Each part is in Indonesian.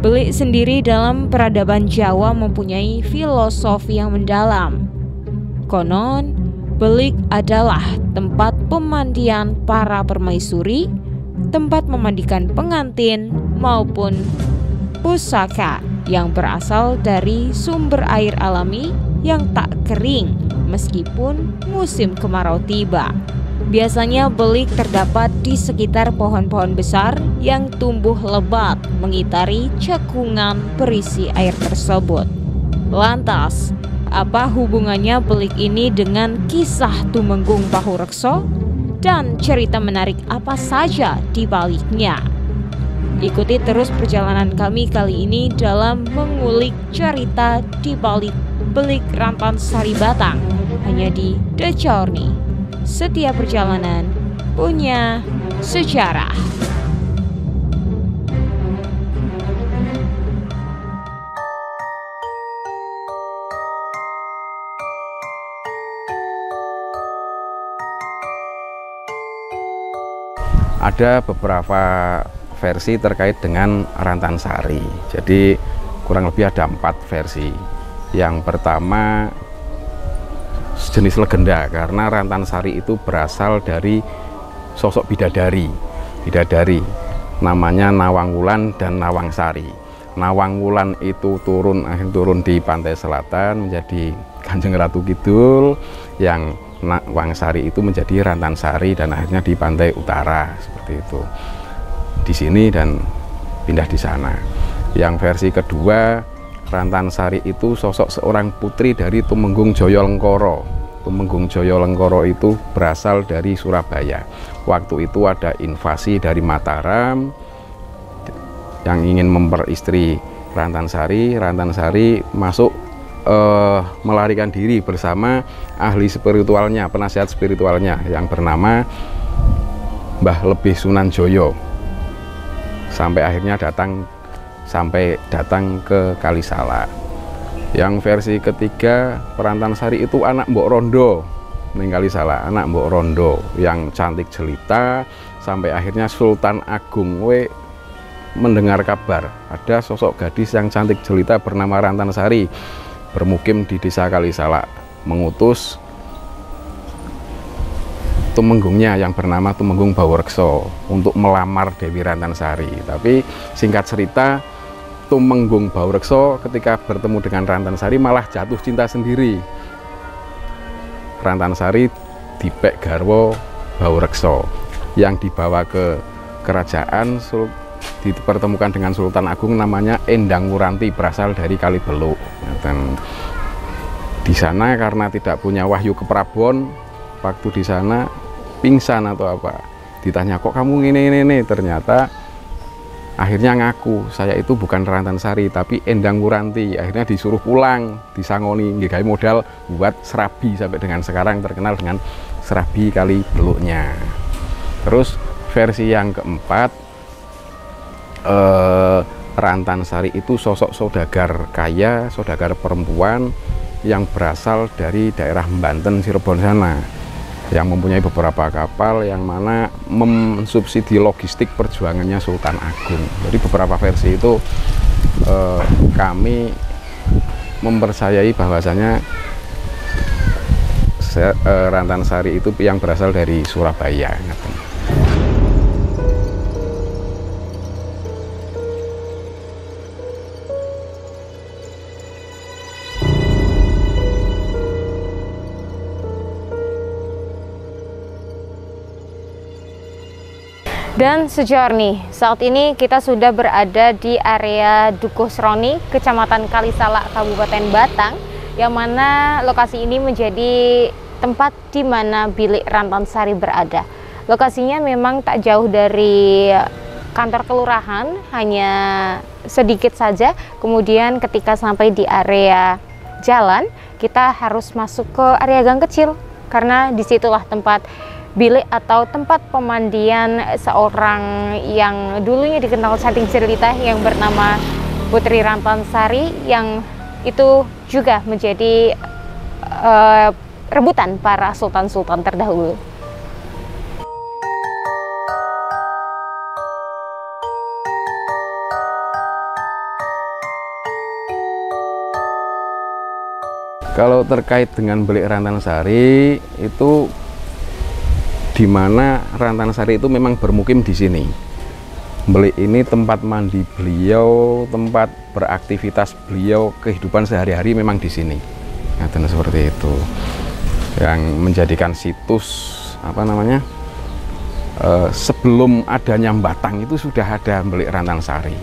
Belik sendiri dalam peradaban Jawa mempunyai filosofi yang mendalam. Konon, belik adalah tempat pemandian para permaisuri, tempat memandikan pengantin maupun pusaka yang berasal dari sumber air alami yang tak kering meskipun musim kemarau tiba. Biasanya belik terdapat di sekitar pohon-pohon besar yang tumbuh lebat mengitari cekungan berisi air tersebut. Lantas, apa hubungannya belik ini dengan kisah Tumenggung Pahurekso dan cerita menarik apa saja di baliknya? Ikuti terus perjalanan kami kali ini dalam mengulik cerita di balik belik Rantansari Batang hanya di The Journey. Setiap perjalanan punya sejarah. Ada beberapa versi terkait dengan Rantansari. Jadi kurang lebih ada 4 versi. Yang pertama sejenis legenda karena Rantansari itu berasal dari sosok bidadari namanya Nawang Wulan dan Nawang Sari. Nawang Wulan itu turun di pantai selatan menjadi Kanjeng Ratu Kidul, yang Nawang Sari itu menjadi Rantansari dan akhirnya di pantai utara seperti itu. Di sini dan pindah di sana. Yang versi kedua, Rantansari itu sosok seorang putri dari Tumenggung Joyolengkoro. Tumenggung Joyolengkoro itu berasal dari Surabaya. Waktu itu ada invasi dari Mataram yang ingin memperistri Rantansari. Rantansari masuk melarikan diri bersama ahli spiritualnya, penasihat spiritualnya yang bernama Mbah Lebih Sunan Joyo. Sampai akhirnya datang ke Kalisala. Yang versi ketiga, Rantansari itu anak Mbok Rondo ning Kalisala, anak Mbok Rondo yang cantik jelita. Sampai akhirnya Sultan Agung mendengar kabar ada sosok gadis yang cantik jelita bernama Rantansari bermukim di desa Kalisala, mengutus tumenggungnya yang bernama Tumenggung Pahurekso untuk melamar Dewi Rantansari. Tapi singkat cerita, Tumenggung Pahurekso ketika bertemu dengan Rantansari malah jatuh cinta sendiri. Rantansari dipek garwo Pahurekso yang dibawa ke kerajaan, dipertemukan dengan Sultan Agung namanya Endang Wuranti, berasal dari Kalibeluk. Dan di sana karena tidak punya wahyu keprabon, waktu di sana pingsan atau apa, ditanya kok kamu ini, ternyata akhirnya ngaku saya itu bukan Rantansari tapi Endang Wuranti. Akhirnya disuruh pulang, disangoni, nggih modal buat serabi, sampai dengan sekarang terkenal dengan serabi Kalibeluknya. Terus versi yang keempat, Rantansari itu sosok saudagar kaya, saudagar perempuan yang berasal dari daerah Banten, Cirebon sana, yang mempunyai beberapa kapal yang mana mensubsidi logistik perjuangannya Sultan Agung. Jadi beberapa versi itu kami mempercayai bahwasanya Rantansari itu yang berasal dari Surabaya. Dan Sejorni, saat ini kita sudah berada di area Dukuh Sroni, Kecamatan Kalisala, Kabupaten Batang, yang mana lokasi ini menjadi tempat di mana bilik Rantansari berada. Lokasinya memang tak jauh dari kantor kelurahan, hanya sedikit saja. Kemudian ketika sampai di area jalan, kita harus masuk ke area gang kecil, karena disitulah tempat bilik atau tempat pemandian seorang yang dulunya dikenal cantik jelita yang bernama Putri Rantansari, yang itu juga menjadi rebutan para sultan-sultan terdahulu. Kalau terkait dengan Belik Rantansari itu, di mana Rantansari itu memang bermukim di sini. Belik ini tempat mandi beliau, tempat beraktivitas beliau, kehidupan sehari-hari memang di sini. Nah, dan seperti itu yang menjadikan situs sebelum adanya Batang itu sudah ada Belik Rantansari.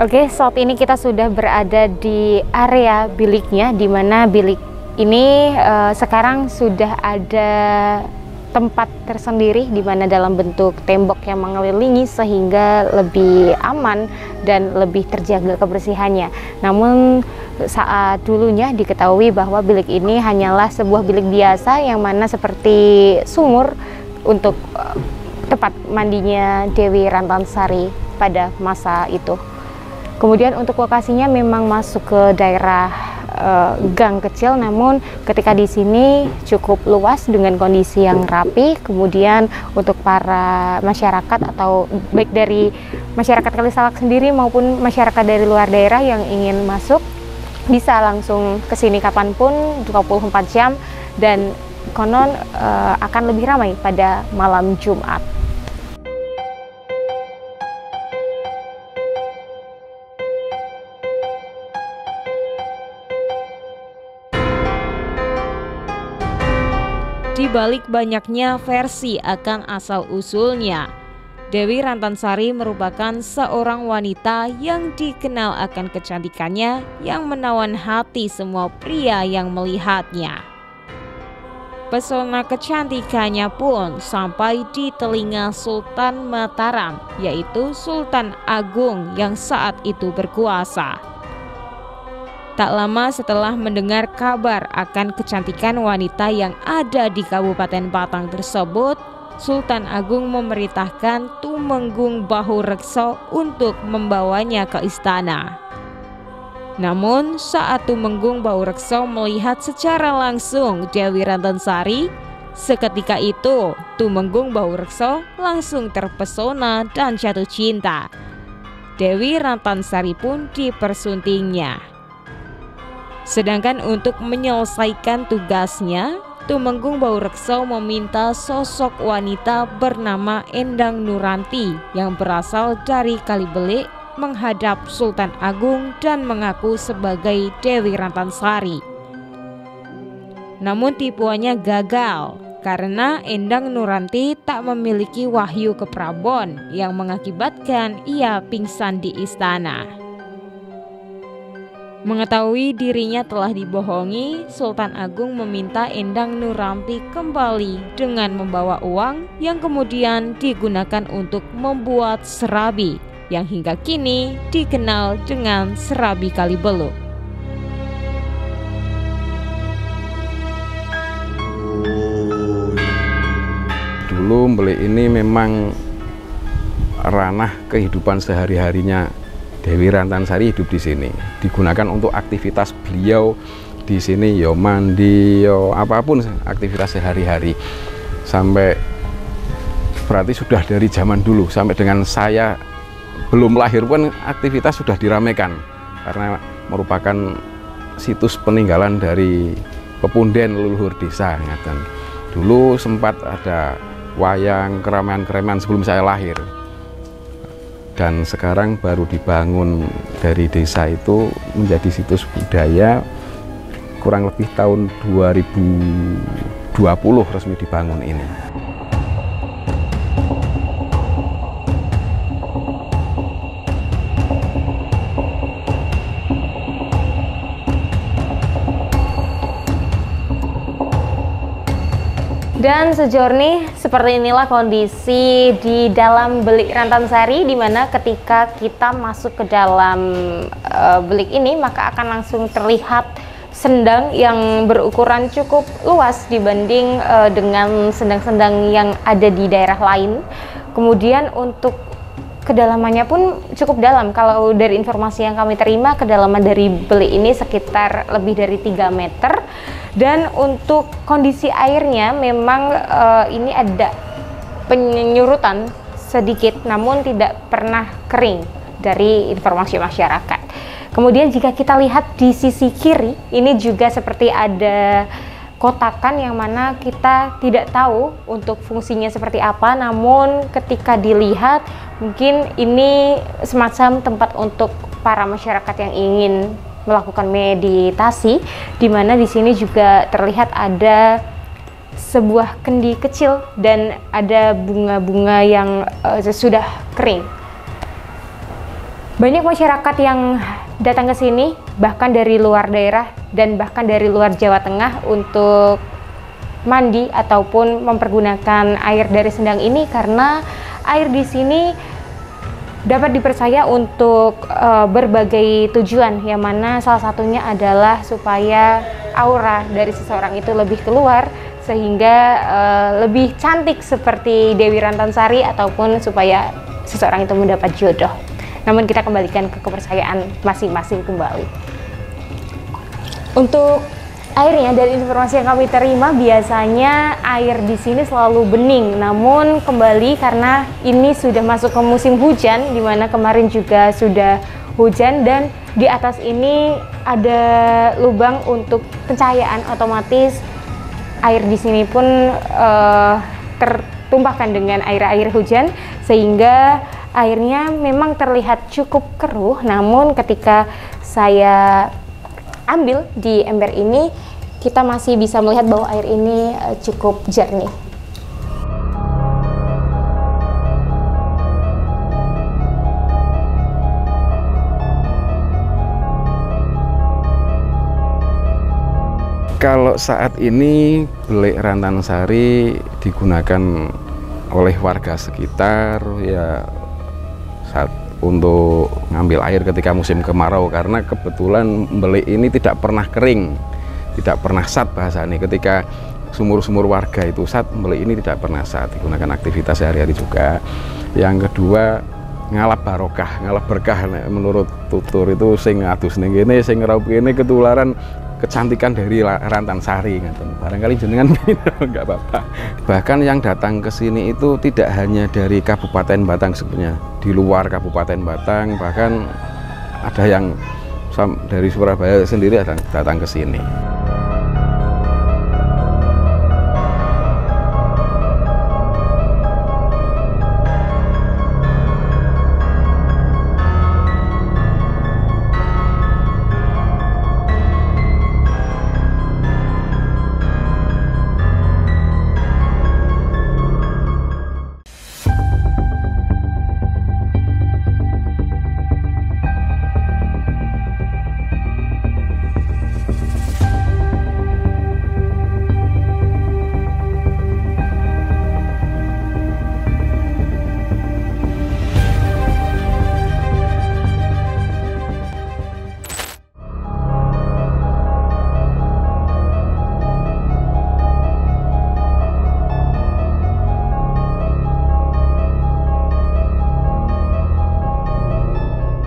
Oke, saat ini kita sudah berada di area biliknya, di mana bilik ini sekarang sudah ada tempat tersendiri, di mana dalam bentuk tembok yang mengelilingi sehingga lebih aman dan lebih terjaga kebersihannya. Namun saat dulunya diketahui bahwa bilik ini hanyalah sebuah bilik biasa yang mana seperti sumur untuk tempat mandinya Dewi Rantansari pada masa itu. Kemudian untuk lokasinya memang masuk ke daerah gang kecil, namun ketika di sini cukup luas dengan kondisi yang rapi. Kemudian untuk para masyarakat atau baik dari masyarakat Kalisalak sendiri maupun masyarakat dari luar daerah yang ingin masuk bisa langsung ke sini kapanpun 24 jam, dan konon akan lebih ramai pada malam Jumat. Di balik banyaknya versi akan asal-usulnya, Dewi Rantansari merupakan seorang wanita yang dikenal akan kecantikannya yang menawan hati semua pria yang melihatnya. Pesona kecantikannya pun sampai di telinga Sultan Mataram, yaitu Sultan Agung yang saat itu berkuasa. Tak lama setelah mendengar kabar akan kecantikan wanita yang ada di Kabupaten Batang tersebut, Sultan Agung memerintahkan Tumenggung Bahurekso untuk membawanya ke istana. Namun saat Tumenggung Bahurekso melihat secara langsung Dewi Rantansari, seketika itu Tumenggung Bahurekso langsung terpesona dan jatuh cinta. Dewi Rantansari pun dipersuntingnya. Sedangkan untuk menyelesaikan tugasnya, Tumenggung Bahurekso meminta sosok wanita bernama Endang Nuranti yang berasal dari Kalibelik menghadap Sultan Agung dan mengaku sebagai Dewi Rantansari. Namun tipuannya gagal karena Endang Nuranti tak memiliki wahyu keprabon yang mengakibatkan ia pingsan di istana. Mengetahui dirinya telah dibohongi, Sultan Agung meminta Endang Nuranti kembali dengan membawa uang yang kemudian digunakan untuk membuat serabi yang hingga kini dikenal dengan Serabi Kalibeluk. Dulu Belik ini memang ranah kehidupan sehari-harinya Dewi Rantansari hidup di sini, digunakan untuk aktivitas beliau di sini, yo mandi, yo apapun aktivitas sehari-hari. Sampai berarti sudah dari zaman dulu sampai dengan saya belum lahir pun aktivitas sudah diramaikan karena merupakan situs peninggalan dari pepunden leluhur desa. Dulu sempat ada wayang, keramaian-keramaian sebelum saya lahir. Dan sekarang baru dibangun dari desa itu menjadi situs budaya kurang lebih tahun 2020 resmi dibangun ini. Dan sejauh ini seperti inilah kondisi di dalam Belik Rantansari, di mana ketika kita masuk ke dalam belik ini maka akan langsung terlihat sendang yang berukuran cukup luas dibanding dengan sendang-sendang yang ada di daerah lain. Kemudian untuk kedalamannya pun cukup dalam. Kalau dari informasi yang kami terima, kedalaman dari belik ini sekitar lebih dari 3 meter. Dan untuk kondisi airnya memang ini ada penyurutan sedikit, namun tidak pernah kering dari informasi masyarakat. Kemudian jika kita lihat di sisi kiri, ini juga seperti ada kotakan yang mana kita tidak tahu untuk fungsinya seperti apa, namun ketika dilihat mungkin ini semacam tempat untuk para masyarakat yang ingin melakukan meditasi, di mana di sini juga terlihat ada sebuah kendi kecil dan ada bunga-bunga yang sudah kering. Banyak masyarakat yang datang ke sini bahkan dari luar daerah dan bahkan dari luar Jawa Tengah untuk mandi ataupun mempergunakan air dari sendang ini, karena air di sini dapat dipercaya untuk berbagai tujuan, yang mana salah satunya adalah supaya aura dari seseorang itu lebih keluar sehingga lebih cantik seperti Dewi Rantansari, ataupun supaya seseorang itu mendapat jodoh. Namun kita kembalikan ke kepercayaan masing-masing kembali. Untuk airnya, dari informasi yang kami terima, biasanya air di sini selalu bening. Namun kembali karena ini sudah masuk ke musim hujan, di mana kemarin juga sudah hujan, dan di atas ini ada lubang untuk pencahayaan, otomatis air di sini pun tertumpahkan dengan air hujan, sehingga airnya memang terlihat cukup keruh. Namun ketika saya ambil di ember ini, kita masih bisa melihat bahwa air ini cukup jernih. Kalau saat ini Belik Rantansari digunakan oleh warga sekitar ya untuk ngambil air ketika musim kemarau, karena kebetulan belik ini tidak pernah kering, tidak pernah sat bahasanya. Ketika sumur-sumur warga itu sat, belik ini tidak pernah sat, digunakan aktivitas sehari-hari juga. Yang kedua, ngalap barokah, ngalap berkah. Menurut tutur itu sing adus ning kene, sing ngraup kene ketularan kecantikan dari Rantansari. Barangkali jenengan nggak apa-apa. Bahkan yang datang ke sini itu tidak hanya dari Kabupaten Batang sebenarnya, di luar Kabupaten Batang, bahkan ada yang dari Surabaya sendiri datang ke sini.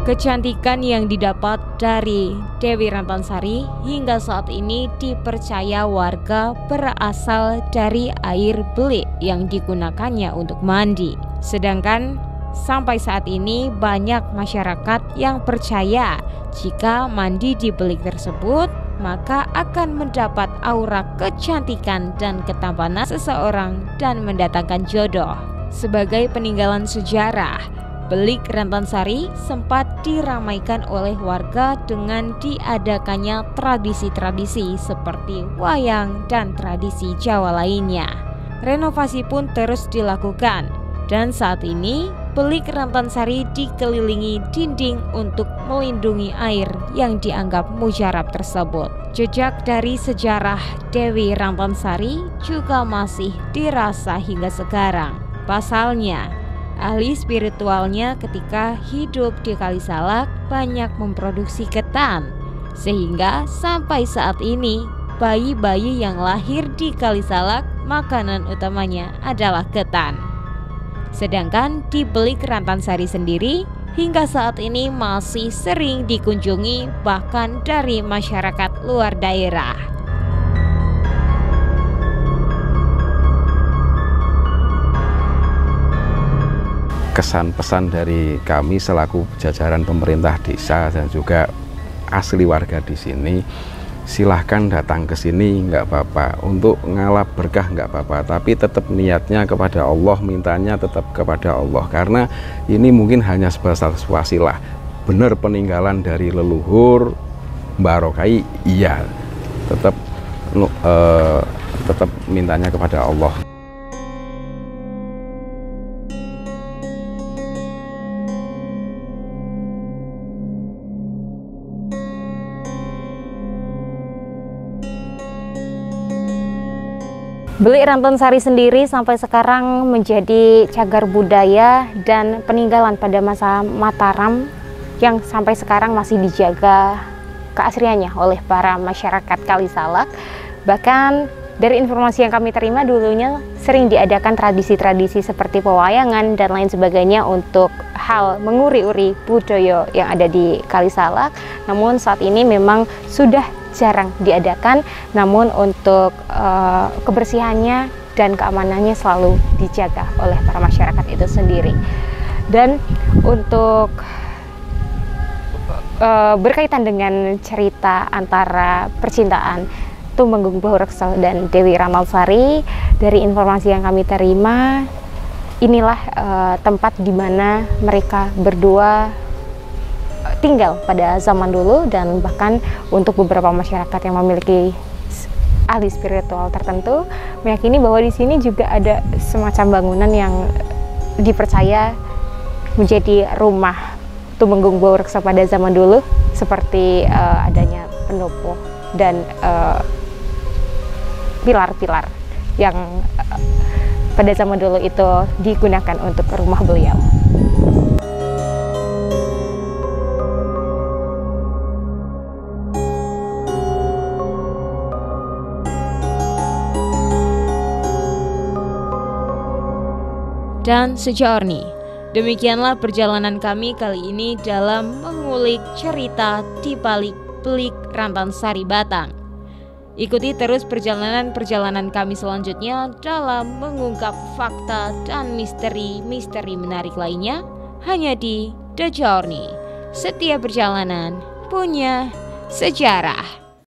Kecantikan yang didapat dari Dewi Rantansari hingga saat ini dipercaya warga berasal dari air belik yang digunakannya untuk mandi. Sedangkan sampai saat ini banyak masyarakat yang percaya jika mandi di belik tersebut maka akan mendapat aura kecantikan dan ketampanan seseorang dan mendatangkan jodoh. Sebagai peninggalan sejarah, Belik Rantansari sempat diramaikan oleh warga dengan diadakannya tradisi-tradisi seperti wayang dan tradisi Jawa lainnya. Renovasi pun terus dilakukan dan saat ini Belik Rantansari dikelilingi dinding untuk melindungi air yang dianggap mujarab tersebut. Jejak dari sejarah Dewi Rantansari juga masih dirasa hingga sekarang. Pasalnya, ahli spiritualnya ketika hidup di Kalisalak banyak memproduksi ketan, sehingga sampai saat ini bayi-bayi yang lahir di Kalisalak makanan utamanya adalah ketan. Sedangkan di Belik Rantansari sendiri hingga saat ini masih sering dikunjungi bahkan dari masyarakat luar daerah. Kesan pesan dari kami selaku jajaran pemerintah desa dan juga asli warga di sini, silahkan datang ke sini nggak apa-apa, untuk ngalap berkah nggak apa-apa, tapi tetap niatnya kepada Allah, mintanya tetap kepada Allah, karena ini mungkin hanya sebatas wasilah. Benar peninggalan dari leluhur barokai, iya, tetap mintanya kepada Allah. Belik Rantansari sendiri sampai sekarang menjadi cagar budaya dan peninggalan pada masa Mataram yang sampai sekarang masih dijaga keasliannya oleh para masyarakat Kalisalak. Bahkan dari informasi yang kami terima, dulunya sering diadakan tradisi-tradisi seperti pewayangan dan lain sebagainya untuk hal menguri-uri budaya yang ada di Kalisalak. Namun saat ini memang sudah jarang diadakan, namun untuk kebersihannya dan keamanannya selalu dijaga oleh para masyarakat itu sendiri. Dan untuk berkaitan dengan cerita antara percintaan Tumenggung Bohorekso dan Dewi Rantansari, dari informasi yang kami terima, inilah tempat di mana mereka berdua tinggal pada zaman dulu, dan bahkan untuk beberapa masyarakat yang memiliki ahli spiritual tertentu meyakini bahwa di sini juga ada semacam bangunan yang dipercaya menjadi rumah Tumenggung Bohorekso pada zaman dulu, seperti adanya pendopo dan pilar-pilar yang pada zaman dulu itu digunakan untuk rumah beliau. Dan sejauh demikianlah perjalanan kami kali ini dalam mengulik cerita di balik Belik Rantansari Batang. Ikuti terus perjalanan kami selanjutnya dalam mengungkap fakta dan misteri-misteri menarik lainnya hanya di The Journey. Setiap perjalanan punya sejarah.